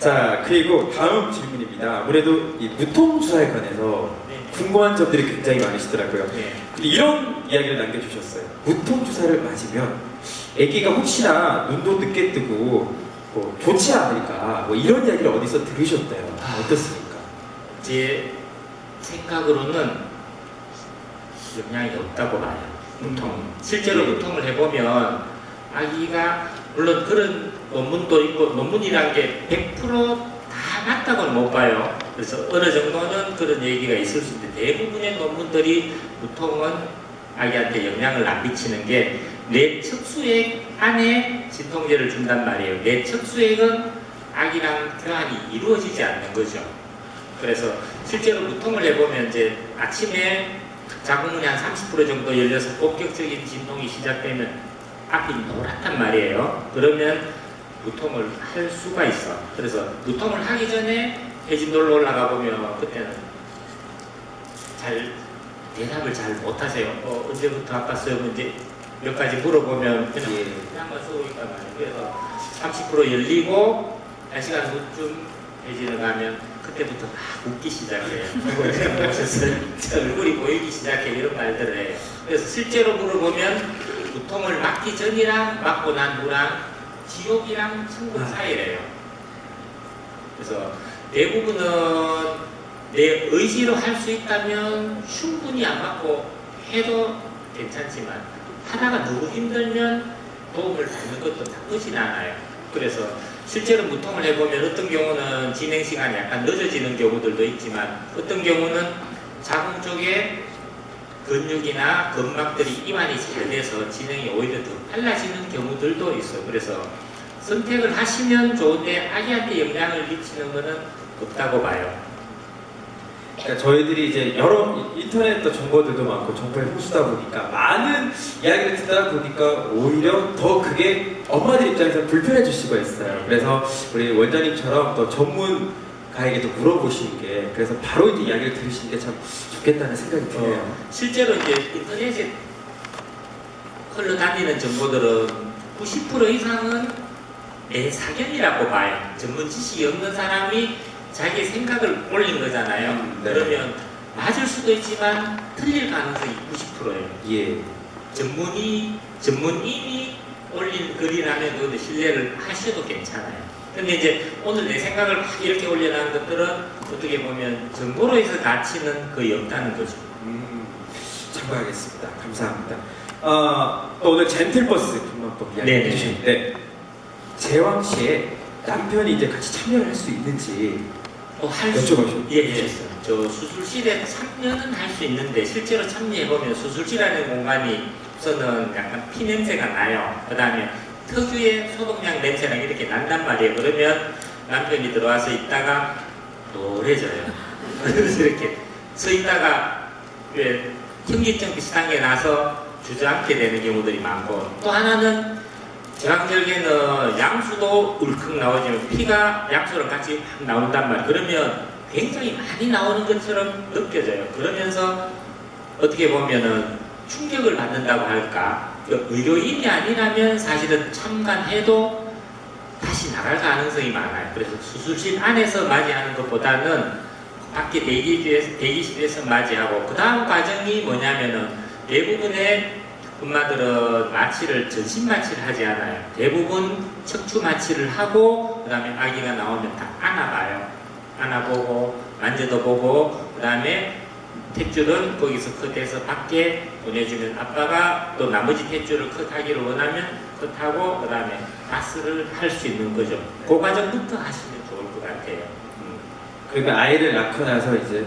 자, 그리고 다음 질문입니다. 아무래도 이 무통주사에 관해서 궁금한 점들이 굉장히 많으시더라고요. 이런 이야기를 남겨주셨어요. 무통주사를 맞으면 아기가 혹시나 눈도 늦게 뜨고 뭐 좋지 않을까 뭐 이런 이야기를 어디서 들으셨대요. 어떻습니까? 제 생각으로는 영향이 없다고 봐요. 무통. 실제로 무통을 해보면 아기가 물론 그런 논문도 있고 논문이란 게 100%다 맞다고는 못 봐요. 그래서 어느 정도는 그런 얘기가 있을 수 있는데 대부분의 논문들이 무통은 아기한테 영향을 안 미치는 게 뇌 척수액 안에 진통제를 준단 말이에요. 뇌 척수액은 아기랑 교환이 이루어지지 않는 거죠. 그래서 실제로 무통을 해보면 이제 아침에 자궁문이 한 30% 정도 열려서 본격적인 진통이 시작되면 앞이 노랗단 말이에요. 그러면 무통을 할 수가 있어. 그래서 무통을 하기 전에 해진 놀러 올라가 보면 그때는 잘 대답을 잘 못하세요. 언제부터 아팠어요? 이제 몇 가지 물어보면 그냥만 쓰고 있단 말이에요. 그래서 30% 열리고 1시간 후쯤 해지를 가면 그때부터 막 웃기 시작해요. 얼굴이 오셨어요? 얼굴이 보이기 시작해. 이런 말들을 해요. 그래서 실제로 물어보면 무통을 맞기 전이랑 맞고 난 후랑 지옥이랑 천국 사이래요. 그래서 대부분은 내 의지로 할 수 있다면 충분히 안 맞고 해도 괜찮지만 하다가 너무 힘들면 도움을 받는 것도 나쁘진 않아요. 그래서 실제로 무통을 해보면 어떤 경우는 진행 시간이 약간 늦어지는 경우들도 있지만 어떤 경우는 자궁 쪽에 근육이나 근막들이 이완이 잘 돼서 진행이 오히려 더 빨라지는 경우들도 있어요. 그래서 선택을 하시면 좋은데 아기한테 영향을 미치는 것은 없다고 봐요. 그러니까 저희들이 이제 여러 인터넷 정보들도 많고 정보의 호수다 보니까 많은 이야기를 듣다 보니까 오히려 더 그게 엄마들 입장에서 불편해질 수가 있어요. 그래서 우리 원장님처럼 또 전문가에게도 물어보시는 게 그래서 바로 이제 이야기를 들으시는 게 참 좋겠다는 생각이 드네요. 실제로 이제 인터넷에 흘러다니는 정보들은 90% 이상은 내 사견이라고 봐요. 전문 지식이 없는 사람이 자기의 생각을 올린 거잖아요. 네. 그러면 맞을 수도 있지만 틀릴 가능성이 90%예요. 예. 전문인이 올린 글이라면 그것도 신뢰를 하셔도 괜찮아요. 근데 이제 오늘 내 생각을 막 이렇게 올려놓은 것들은 어떻게 보면 정보로 해서 가치는 거의 없다는 거죠. 참고하겠습니다. 감사합니다. 또 오늘 젠틀버스 김만법 이야기 네네. 해주셨는데 제왕 씨의 남편이 이제 같이 참여를 할 수 있는지 여쭤봐주셨어요. 예. 저 수술실에 참여는 할 수 있는데 실제로 참여해보면 수술실이라는 공간이 우선은 약간 피 냄새가 나요. 그 다음에 특유의 소독약 냄새가 이렇게 난단 말이에요. 그러면 남편이 들어와서 있다가 노래져요. 그래서 이렇게 서 있다가 왜 현기증 비슷한 게 나서 주저앉게 되는 경우들이 많고 또 하나는 제왕절개는 양수도 울컥 나오지만 피가 양수랑 같이 나온단 말이에요. 그러면 굉장히 많이 나오는 것처럼 느껴져요. 그러면서 어떻게 보면은 충격을 받는다고 할까? 의료인이 아니라면 사실은 참관해도 다시 나갈 가능성이 많아요. 그래서 수술실 안에서 맞이하는 것보다는 밖에 대기실에서 맞이하고 그 다음 과정이 뭐냐면은 대부분의 엄마들은 마취를 전신 마취를 하지 않아요. 대부분 척추 마취를 하고 그 다음에 아기가 나오면 다 안아봐요. 안아보고 만져도 보고 그 다음에 탯줄은 거기서 컷해서 밖에 보내주면 아빠가 또 나머지 탯줄을 컷하기를 원하면 컷하고 그 다음에 가스를 할 수 있는 거죠. 그 과정부터 하시면 좋을 것 같아요. 그러니까 아이를 낳고 나서 이제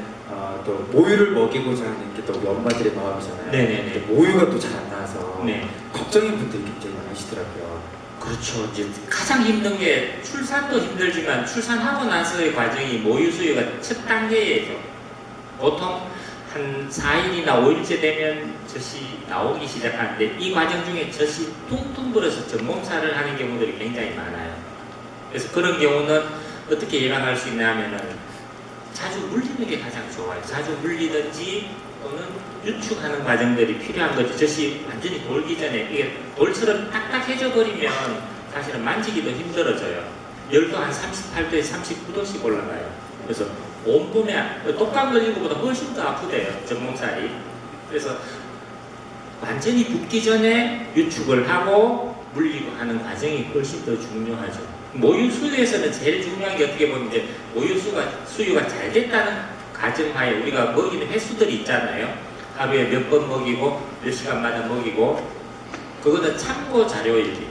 또 모유를 먹이고자 하는 게 또 우리 엄마들의 마음이잖아요. 네네네. 모유가 또 잘 안 나와서 네. 걱정인 분들이 굉장히 많으시더라고요. 그렇죠. 이제 가장 힘든 게 출산도 힘들지만 출산하고 나서의 과정이 모유 수유가 첫 단계예요. 보통 한 4일이나 5일째 되면 젖이 나오기 시작하는데 이 과정 중에 젖이 퉁퉁 불어서 전몸살을 하는 경우들이 굉장히 많아요. 그래서 그런 경우는 어떻게 예방할 수 있냐 하면은 자주 물리는 게 가장 좋아요. 자주 물리든지 또는 유축하는 과정들이 필요한 거죠. 젖이 완전히 돌기 전에 이게 돌처럼 딱딱해져 버리면 사실은 만지기도 힘들어져요. 열도 한 38도에서 39도씩 올라가요. 그래서 온몸에 독감 걸린 것보다 훨씬 더 아프대요, 전몸살이. 그래서 완전히 붓기 전에 유축을 하고 물리고 하는 과정이 훨씬 더 중요하죠. 모유 수유에서는 제일 중요한 게 어떻게 보면 이제 모유 수유가 잘 됐다는 가정하에 우리가 먹이는 횟수들이 있잖아요. 하루에 몇 번 먹이고 몇 시간마다 먹이고, 그거는 참고 자료이지.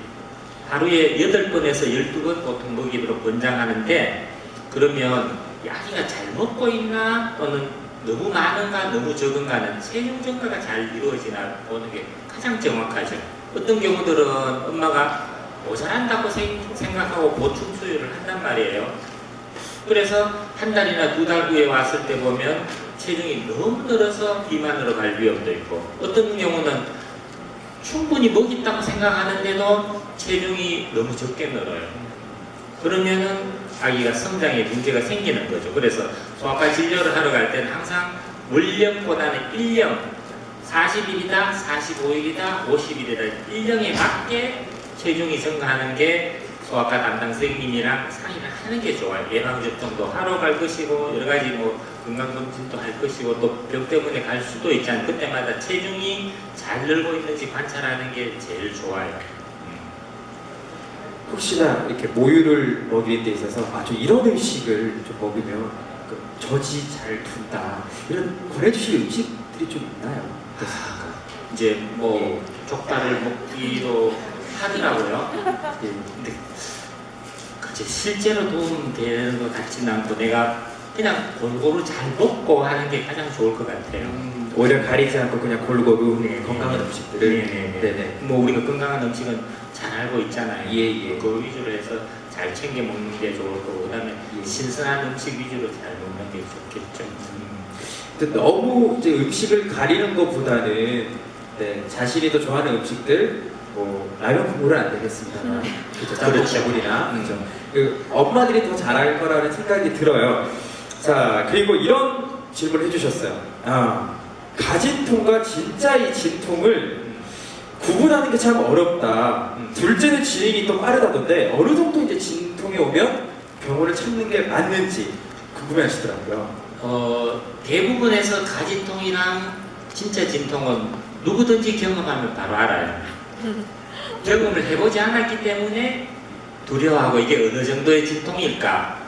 하루에 8번에서 12번 보통 먹이도록 권장하는데, 그러면 아기가 잘 먹고 있나 또는 너무 많은가 너무 적은가는 체중 증가가 잘 이루어지나 보는 게 가장 정확하죠. 어떤 경우들은 엄마가 모자란다고 생각하고 보충 수유를 한단 말이에요. 그래서 한 달이나 2달 후에 왔을 때 보면 체중이 너무 늘어서 비만으로 갈 위험도 있고, 어떤 경우는 충분히 먹있다고 생각하는데도 체중이 너무 적게 늘어요. 그러면은 아기가 성장에 문제가 생기는 거죠. 그래서 소아과 진료를 하러 갈 때는 항상 원령보다는 일령, 40일이다, 45일이다, 50일이다, 일령에 맞게 체중이 증가하는 게 소아과 담당 선생님이랑 상의를 하는 게 좋아요. 예방접종도 하러 갈 것이고, 여러 가지 뭐 건강검진도 할 것이고, 또 병 때문에 갈 수도 있잖아요. 그때마다 체중이 잘 늘고 있는지 관찰하는 게 제일 좋아요. 혹시나 이렇게 모유를 먹이는 데 있어서 저 이런 음식을 좀 먹으면 젖이 잘 둔다, 이런 권해주실 음식들이 좀 있나요? 이제 뭐 족발을 먹기도 하더라고요. 예. 근데 그치 실제로 도움되는 것 같지는 않고, 내가 그냥 골고루 잘 먹고 하는 게 가장 좋을 것 같아요. 오히려 가리지 않고 그냥 골고루 네, 건강한 네. 음식들을. 네네. 뭐 우리가 건강한 음식은 잘 알고 있잖아요. 예. 그 위주로 해서 잘 챙겨 먹는 게 좋을 거고, 그다음에 예. 신선한 음식 위주로 잘 먹는 게 좋겠죠. 근데 너무 이제 음식을 가리는 것보다는 자신이 더 좋아하는 음식들, 뭐 라면 국물은 안 되겠습니다만, 그렇죠. 짬뽕 국물이나 그렇죠. 그 엄마들이 더 잘할 거라는 생각이 들어요. 자, 그리고 이런 질문을 해주셨어요. 가진통과 진짜의 진통을 구분하는 게 참 어렵다. 둘째는 진행이 또 빠르다던데 어느 정도 이제 진통이 오면 병원을 찾는 게 맞는지 궁금해하시더라고요. 대부분에서 가진통이랑 진짜 진통은 누구든지 경험하면 바로 알아요. 경험을 해보지 않았기 때문에 두려워하고 이게 어느 정도의 진통일까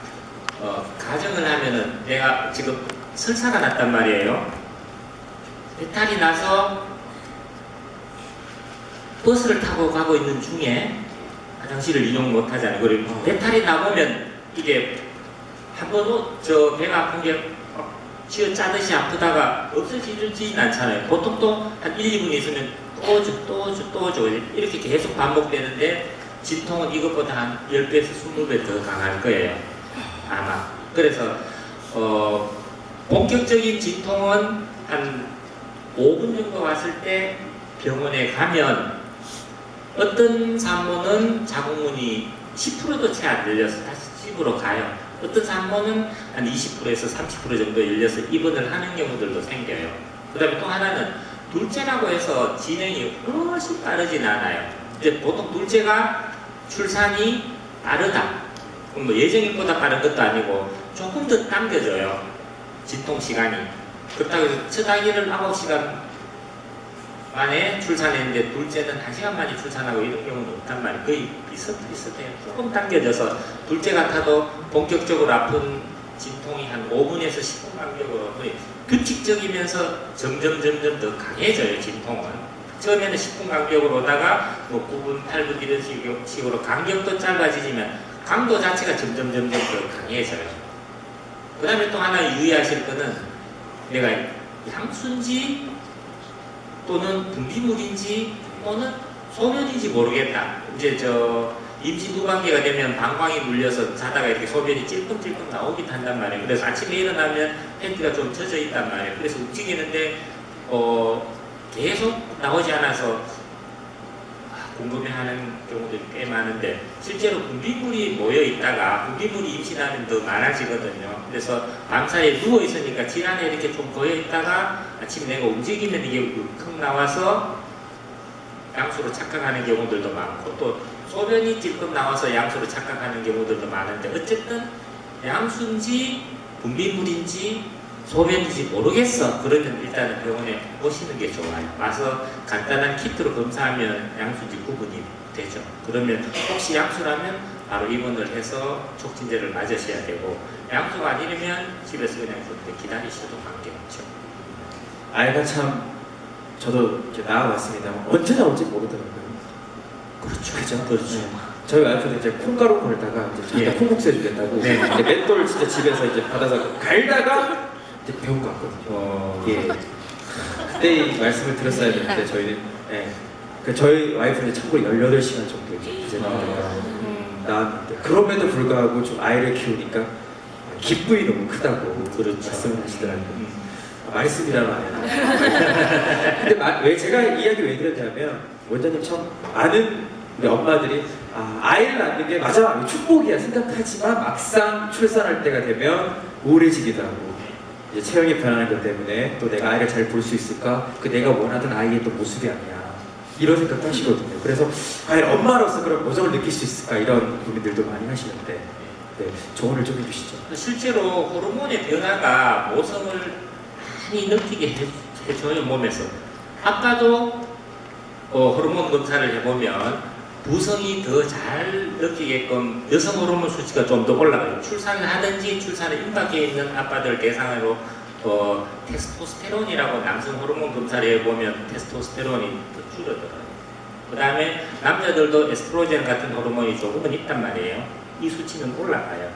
가정을 하면은, 내가 지금 설사가 났단 말이에요. 배탈이 나서 버스를 타고 가고 있는 중에 화장실을 이용 못 하잖아요. 그리고 배탈이 나보면 이게 한 번도 저 배가 아픈 게 쥐어 짜듯이 아프다가 없어지지는 않잖아요. 보통 또 한 1, 2분 있으면 또 줘 이렇게 계속 반복되는데, 진통은 이것보다 한 10배에서 20배 더 강할 거예요, 아마. 그래서 본격적인 진통은 한 5분 정도 왔을 때 병원에 가면 어떤 산모는 자궁문이 10%도 채 안 열려서 다시 집으로 가요. 어떤 산모는 한 20%에서 30% 정도 열려서 입원을 하는 경우들도 생겨요. 그 다음에 또 하나는 둘째라고 해서 진행이 훨씬 빠르진 않아요. 이제 보통 둘째가 출산이 빠르다, 뭐 예정일보다 빠른 것도 아니고 조금 더 당겨져요, 진통 시간이. 그렇다고 해서 첫 아기를 9시간 만에 출산했는데 둘째는 1시간 만에 출산하고 이런 경우는 없단 말이에요. 거의 비슷해요. 조금 당겨져서 둘째 같아도 본격적으로 아픈 진통이 한 5분에서 10분 간격으로 규칙적이면서 점점 더 강해져요, 진통은. 처음에는 10분 간격으로 오다가 뭐 9분, 8분 이런 식으로 간격도 짧아지지만 강도 자체가 점점 더 강해져요. 그 다음에 또 하나 유의하실 거는, 내가 양수인지 또는 분비물인지 또는 소변인지 모르겠다. 이제 임신 후반기가 되면 방광이 물려서 자다가 이렇게 소변이 찔끔찔끔 나오긴 한단 말이에요. 그래서 아침에 일어나면 팬티가 좀 젖어 있단 말이에요. 그래서 움직이는데 계속 나오지 않아서 궁금해하는 경우들이 꽤 많은데, 실제로 분비물이 모여 있다가 분비물이 임신하면 더 많아지거든요. 그래서 밤사이에 누워 있으니까 질환에 이렇게 좀 고여 있다가 아침에 내가 움직이면 이게 욱흥 나와서 양수로 착각하는 경우들도 많고, 또 소변이 찔끔 나와서 양수로 착각하는 경우들도 많은데 어쨌든 양수인지 분비물인지 소변인지 모르겠어. 그러면 일단은 병원에 오시는 게 좋아요. 와서 간단한 키트로 검사하면 양수인지 구분이 되죠. 그러면 혹시 양수라면 바로 입원을 해서 촉진제를 맞으셔야 되고 양수가 아니면 집에서 그냥 좀 기다리셔도 관계없죠. 아이가 참 저도 이렇게 나와봤습니다. 언제 나올지 모르더라고요. 그렇죠. 그렇죠. 저희 와이프는 이제 콩가루 걸다가 이제 자기가 예. 콩국수 해주겠다고 네. 이제 맷돌을 진짜 집에서 이제 받아서 갈다가 이제 배운 것 같거든요. 예. 그때 이 말씀을 드렸어야 되는데 저희는 예. 그 저희 와이프는 참고로 18시간 정도 이제 나왔는데 그럼에도 불구하고 좀 아이를 키우니까 기쁨이 너무 크다고 그렇죠. 말씀을 하시더라고요. 말씀이란 말이에요. 근데 왜 제가 이야기 왜 드렸냐면 원장님 참 많은 우리 엄마들이 아이를 낳는 게 맞아 축복이야 생각하지만 막상 출산할 때가 되면 우울해지기도 하고 이제 체형이 변하는 것 때문에 또 내가 아이를 잘 볼 수 있을까? 그 내가 원하던 아이의 또 모습이 아니야. 이런 생각도 하시거든요. 그래서 과연 엄마로서 그런 모정을 느낄 수 있을까? 이런 고민들도 많이 하시는데 네, 조언을 좀 해주시죠. 실제로 호르몬의 변화가 모성을 많이 느끼게 해줘요, 몸에서. 아까도 호르몬 검사를 해보면 부성이 더 잘 느끼게끔 여성 호르몬 수치가 좀 더 올라가요. 출산을 하든지 출산을 임박해 있는 아빠들 대상으로 테스토스테론이라고 남성 호르몬 검사를 해보면 테스토스테론이 더 줄어들어요. 그 다음에 남자들도 에스트로겐 같은 호르몬이 조금은 있단 말이에요. 이 수치는 올라가요.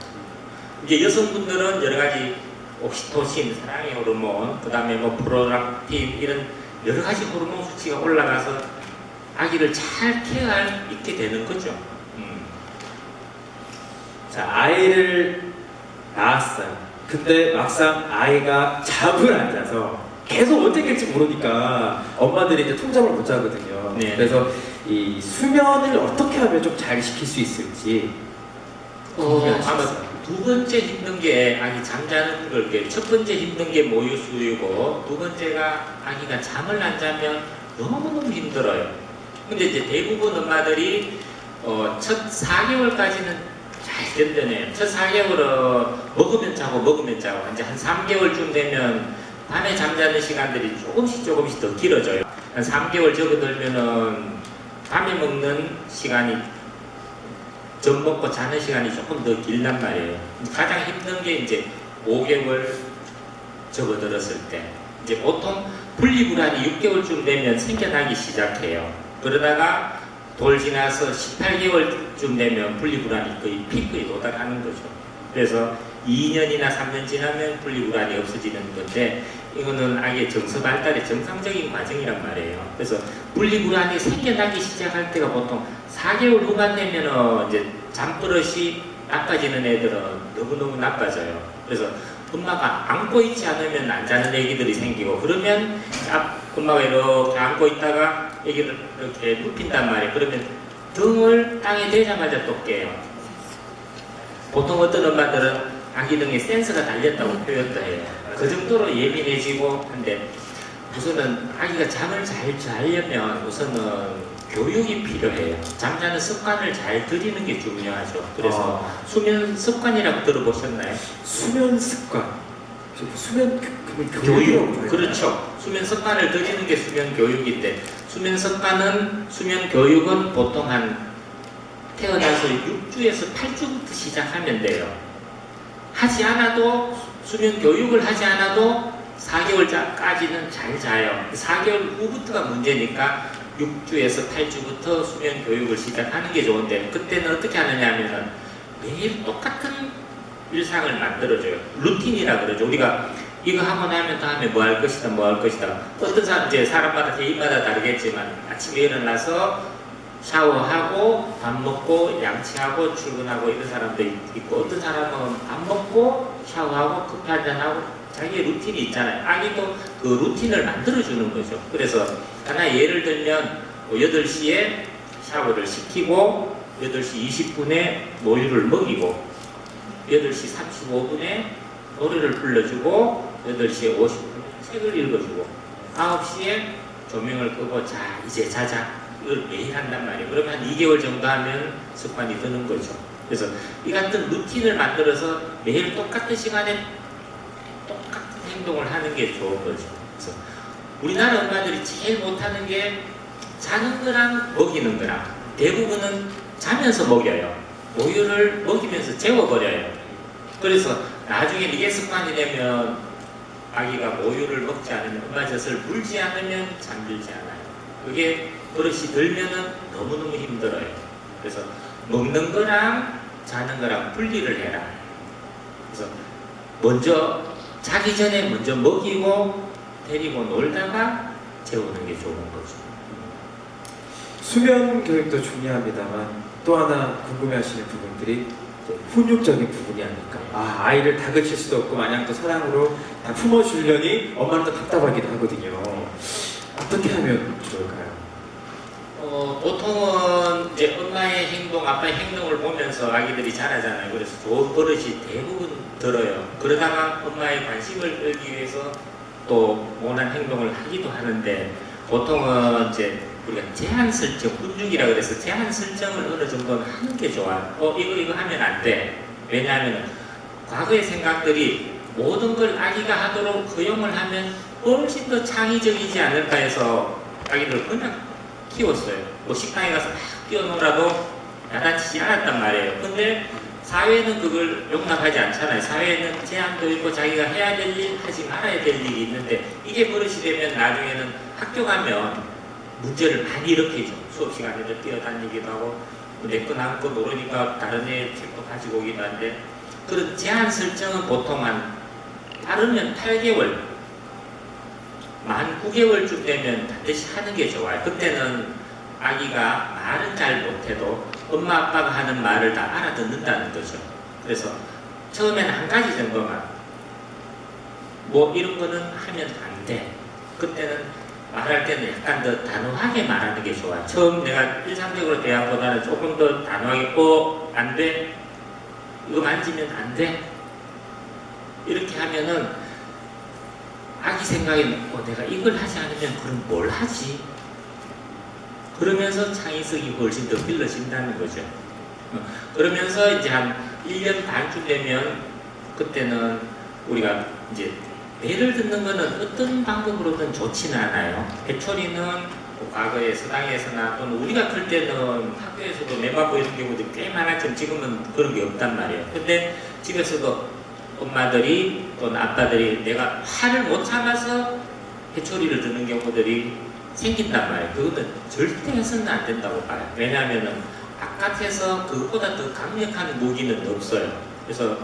이제 여성분들은 여러 가지 옥시토신, 사랑의 호르몬, 그 다음에 뭐 프로락틴 이런 여러 가지 호르몬 수치가 올라가서 아기를 잘 케어할 수 있게 되는 거죠. 자, 아이를 낳았어요. 근데 막상 아이가 잠을 안 자서 계속 언제 깰지 모르니까 엄마들이 이제 통잠을 못 자거든요. 네. 그래서 이 수면을 어떻게 하면 좀 잘 시킬 수 있을지 아마 두 번째 힘든 게 아기 잠자는 걸, 첫 번째 힘든 게 모유수유고 두 번째가 아기가 잠을 안 자면 너무너무 힘들어요. 근데 이제 대부분 엄마들이 첫 4개월까지는 잘 견뎌내요. 첫 4개월은 먹으면 자고 이제 한 3개월쯤 되면 밤에 잠자는 시간들이 조금씩 더 길어져요. 한 3개월 접어들면은 밤에 먹는 시간이 젖 먹고 자는 시간이 조금 더 길단 말이에요. 가장 힘든 게 이제 5개월 접어들었을 때 이제 보통 분리불안이 6개월쯤 되면 생겨나기 시작해요. 그러다가 돌 지나서 18개월쯤 되면 분리불안이 거의 피크에 도달하는 거죠. 그래서 2년이나 3년 지나면 분리불안이 없어지는 건데 이거는 아기의 정서 발달의 정상적인 과정이란 말이에요. 그래서 분리불안이 생겨나기 시작할 때가 보통 4개월 후반 되면은 이제 잠버릇이 나빠지는 애들은 너무너무 나빠져요. 그래서 엄마가 안고 있지 않으면 안 자는 애기들이 생기고 그러면 엄마가 이렇게 안고 있다가 애기를 이렇게 눕힌단 말이에요. 그러면 등을 땅에 대자마자 또 깨요. 보통 어떤 엄마들은 아기 등에 센서가 달렸다고 표현도 해요. 그 정도로 예민해지고 한데 우선은 아기가 잠을 잘 자려면 우선은 교육이 필요해요. 잠자는 습관을 잘 들이는 게 중요하죠. 그래서 수면 습관이라고 들어보셨나요? 수면 습관. 수면 교육. 그렇죠. 수면 습관을 들이는 게 수면 교육인데 수면 습관은 수면 교육은 보통 한 태어나서 6주에서 8주부터 시작하면 돼요. 하지 않아도 수면 교육을 하지 않아도 4개월까지는 잘 자요. 4개월 후부터가 문제니까 6주에서 8주부터 수면 교육을 시작하는 게 좋은데 그때는 어떻게 하느냐 하면은 매일 똑같은 일상을 만들어줘요. 루틴이라 그러죠. 우리가 이거 하고 나면 다음에 뭐 할 것이다 어떤 사람, 이제 사람마다 개인마다 다르겠지만 아침에 일어나서 샤워하고 밥 먹고 양치하고 출근하고 이런 사람도 있고 어떤 사람은 밥 먹고 샤워하고 커피 한잔하고 자기의 루틴이 있잖아요. 아기도 그 루틴을 만들어주는 거죠. 그래서 하나 예를 들면 8시에 샤워를 시키고 8시 20분에 모유를 먹이고 8시 35분에 노래를 불러주고 8시에 50분에 책을 읽어주고 9시에 조명을 끄고 자 이제 자자 이걸 매일 한단 말이에요. 그러면 한 2개월 정도 하면 습관이 드는 거죠. 그래서 이 같은 루틴을 만들어서 매일 똑같은 시간에 똑같은 행동을 하는 게 좋은 거죠. 그래서 우리나라 엄마들이 제일 못하는 게 자는 거랑 먹이는 거랑, 대부분은 자면서 먹여요. 모유를 먹이면서 재워버려요. 그래서 나중에 이게 습관이 되면 아기가 모유를 먹지 않으면, 엄마 젖을 물지 않으면 잠들지 않아요. 그게 버릇이 들면은 너무너무 힘들어요. 그래서 먹는 거랑 자는 거랑 분리를 해라. 그래서 먼저 자기 전에 먼저 먹이고 데리고 놀다가 재우는 게 좋은 거죠. 수면 교육도 중요합니다만 또 하나 궁금해하시는 부분들이 훈육적인 부분이 아닐까. 아이를 다그칠 수도 없고 마냥 또 사랑으로 다 품어주려니 엄마는 또 답답하기도 하거든요. 어떻게 하면 좋을까요? 보통은 이제 엄마의 행동, 아빠의 행동을 보면서 아기들이 자라잖아요. 그래서 좋은 버릇이 대부분 들어요. 그러다가 엄마의 관심을 끌기 위해서 또 모난 행동을 하기도 하는데, 보통은 이제 우리가 제한 설정, 훈육이라 그래서 제한 설정을 어느 정도는 하는 게 좋아요. 이거 하면 안 돼. 왜냐하면 과거의 생각들이 모든 걸 아기가 하도록 허용을 하면 훨씬 더 창의적이지 않을까 해서 아기들을 그냥 키웠어요. 뭐 식당에 가서 막 뛰어놀아도 야단치지 않았단 말이에요. 근데 사회는 그걸 용납하지 않잖아요. 사회는 제한도 있고 자기가 해야 될 일, 하지 말아야 될 일이 있는데, 이게 버릇이 되면 나중에는 학교 가면 문제를 많이 일으키죠. 수업 시간에도 뛰어다니기도 하고, 내 거 남고 모르니까 다른 애 책도 가지고 오기도 한데, 그런 제한 설정은 보통 빠르면 8개월, 만 9개월쯤 되면 반드시 하는 게 좋아요. 그때는 아기가 말은 잘 못해도 엄마 아빠가 하는 말을 다 알아듣는다는 거죠. 그래서 처음에는 한 가지 정도만, 뭐 이런 거는 하면 안 돼. 그때는 말할 때는 약간 더 단호하게 말하는 게 좋아요. 처음 내가 일상적으로 대화보다는 조금 더 단호하게, 안 돼, 이거 만지면 안 돼, 이렇게 하면은 아기 생각에는 내가 이걸 하지 않으면 그럼 뭘 하지? 그러면서 창의성이 훨씬 더 길러진다는 거죠. 그러면서 이제 한 1년 반쯤 되면, 그때는 우리가 이제 매를 듣는 거는 어떤 방법으로든 좋지는 않아요. 해초리는 뭐 과거에 서당에서나 또는 우리가 클 때는 학교에서도 매 맞고 이런 경우도 꽤 많았지만 지금은 그런 게 없단 말이에요. 근데 집에서도 엄마들이 또는 아빠들이 내가 화를 못 참아서 해초리를 듣는 경우들이 생긴단 말이에요. 그거는 절대 해서는 안 된다고 봐요. 왜냐하면 바깥에서 그것보다 더 강력한 무기는 없어요. 그래서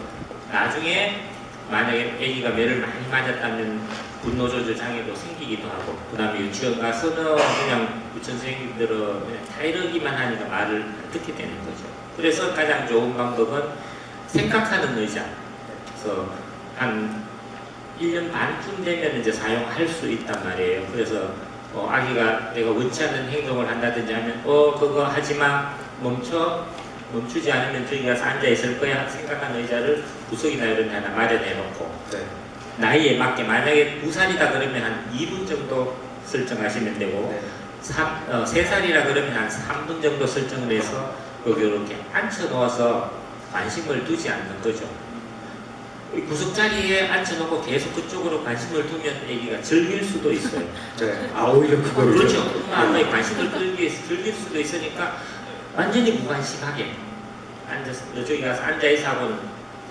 나중에 만약에 아기가 매를 많이 맞았다면 분노 조절 장애도 생기기도 하고, 그 다음에 유치원 가서는 그냥 유치원 선생님들은 그냥 타이르기만 하니까 말을 안 듣게 되는 거죠. 그래서 가장 좋은 방법은 생각하는 의자. 그래서 한 1년 반쯤 되면 이제 사용할 수 있단 말이에요. 그래서 아기가 내가 원치 않는 행동을 한다든지 하면 그거 하지마, 멈추지 않으면 저기 가서 앉아 있을 거야 생각하는 의자를 구석이나 이런 데 하나 마련해 놓고, 나이에 맞게, 만약에 2살이다 그러면 한 2분 정도 설정하시면 되고, 3살이라 그러면 한 3분 정도 설정을 해서 여기 이렇게 앉혀 놓아서 관심을 두지 않는 거죠. 구석자리에 앉혀놓고 계속 그쪽으로 관심을 두면 아기가 즐길 수도 있어요. 오히려 그거를. 그렇죠. 엄마 아빠의 관심을 끌기 위해서 즐길 수도 있으니까 완전히 무관심하게 앉아서, 저기 가서 앉아있어 하고는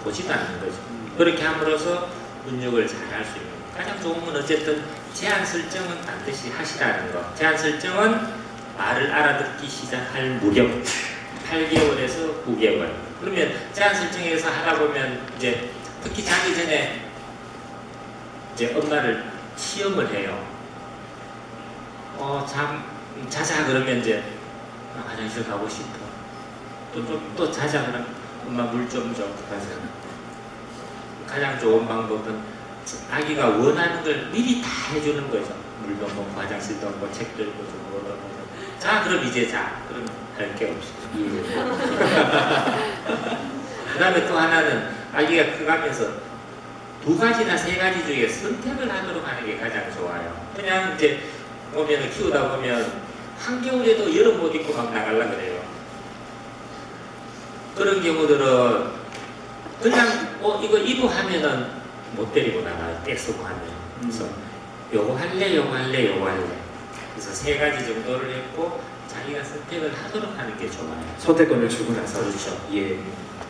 보지도 않는 거죠. 그렇게 함으로써 훈육을 잘 할 수 있는, 가장 좋은 건 어쨌든 제한 설정은 반드시 하시라는 거. 제한 설정은 말을 알아듣기 시작할 무렵 8개월에서 9개월. 그러면 제한 설정에서 하다 보면 이제 특히 자기 전에 이제 엄마를 시험을 해요. 자자 그러면 이제 화장실 가고 싶어. 또 자자 그러면 엄마 물 좀 줘. 가장 좋은 방법은 아기가 원하는 걸 미리 다 해주는 거죠. 물도 먹고 화장실도 먹고 책도 읽고 좀 뭐도 자 그럼 이제 자. 그러면 할 게 없이. 그 다음에 또 하나는 아기가 커가면서 2가지나 3가지 중에 선택을 하도록 하는 게 가장 좋아요. 그냥 이제 키우다 보면 한겨울에도 여름 옷 입고 막 나가려 그래요. 그런 경우들은 그냥 이거 입어 하면은 못 데리고 나가요. 떼쓰고 하면. 그래서 요거 할래, 요거 할래, 요거 할래. 그래서 3가지 정도를 했고 자기가 선택을 하도록 하는 게 좋아요. 선택권을 주고 나서. 그렇죠. 예.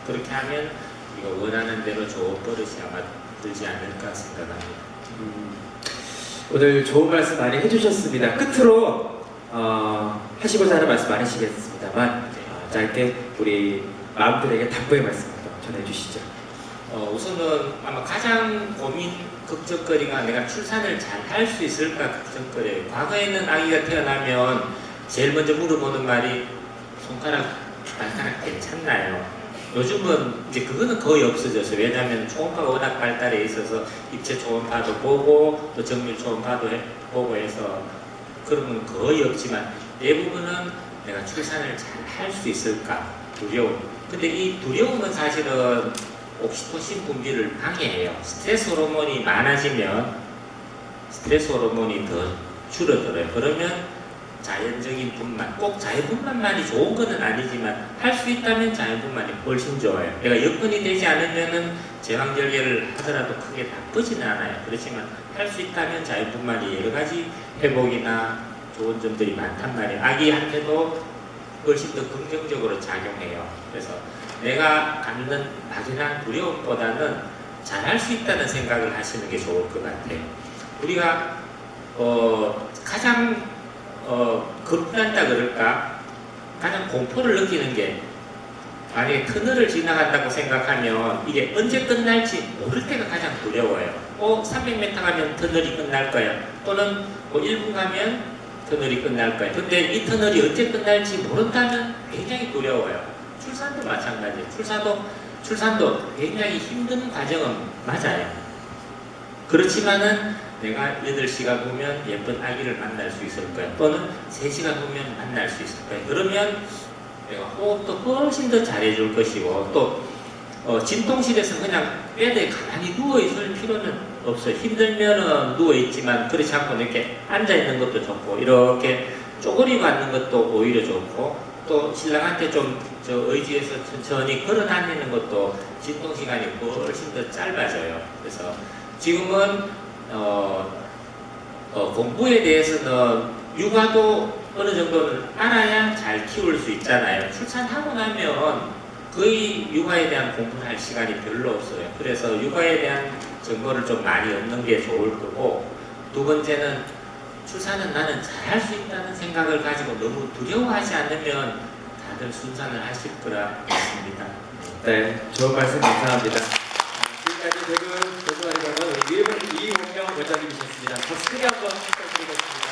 그렇게 하면 이거 원하는 대로 좋은 버릇이 아마 들지 않을까 생각합니다. 오늘 좋은 말씀 많이 해주셨습니다. 끝으로 하시고자 하는 말씀 많으시겠습니다만 짧게 우리 마음들에게 당부의 말씀 한번 전해주시죠. 우선은 아마 가장 고민 걱정거리가 내가 출산을 잘 할 수 있을까 걱정거리예요. 과거에는 아기가 태어나면 제일 먼저 물어보는 말이 손가락, 발가락 괜찮나요? 요즘은 이제 그거는 거의 없어졌어요. 왜냐하면 초음파가 워낙 발달해 있어서 입체 초음파도 보고 또 정밀 초음파도 보고 해서 그런 건 거의 없지만 대부분은 내가 출산을 잘 할 수 있을까 두려움. 근데 이 두려움은 사실은 옥시토신 분비를 방해해요. 스트레스 호르몬이 많아지면 스트레스 호르몬이 더 줄어들어요. 그러면 자연적인 분만, 꼭 자연분만만이 좋은 것은 아니지만 할 수 있다면 자연분만이 훨씬 좋아요. 내가 여건이 되지 않으면은 제왕절개를 하더라도 크게 나쁘지는 않아요. 그렇지만 할 수 있다면 자연분만이 여러 가지 회복이나 좋은 점들이 많단 말이에요. 아기한테도 훨씬 더 긍정적으로 작용해요. 그래서 내가 갖는 막연한 두려움보다는 잘할 수 있다는 생각을 하시는 게 좋을 것 같아요. 우리가 가장 겁난다 그럴까? 가장 공포를 느끼는 게 만약에 터널을 지나간다고 생각하면 이게 언제 끝날지 모를 때가 가장 두려워요. 300m 가면 터널이 끝날 거야. 또는 1분 가면 터널이 끝날 거야. 근데 이 터널이 언제 끝날지 모른다면 굉장히 두려워요. 출산도 마찬가지예요. 출산도 굉장히 힘든 과정은 맞아요. 그렇지만은 내가 8시간 후면 예쁜 아기를 만날 수 있을 거야. 또는 3시간 후면 만날 수 있을 거야. 그러면 내가 호흡도 훨씬 더 잘해줄 것이고 또 진통실에서 그냥 베드에 가만히 누워있을 필요는 없어요. 힘들면은 누워있지만 그렇지 않고 이렇게 앉아있는 것도 좋고 이렇게 쪼그리고 앉는 것도 오히려 좋고 또 신랑한테 좀 의지해서 천천히 걸어 다니는 것도 진통시간이 훨씬 더 짧아져요. 그래서 지금은 공부에 대해서는 육아도 어느 정도는 알아야 잘 키울 수 있잖아요. 출산하고 나면 거의 육아에 대한 공부를 할 시간이 별로 없어요. 그래서 육아에 대한 정보를 좀 많이 얻는 게 좋을 거고, 두 번째는 출산은 나는 잘할 수 있다는 생각을 가지고 너무 두려워하지 않으면 다들 순산을 하실 거라 믿습니다. 네, 좋은 말씀 감사합니다. 지금까지 대구 도서관에 가서 이홍명 원장님이셨습니다. 박수 크게 한번 부탁드리겠습니다.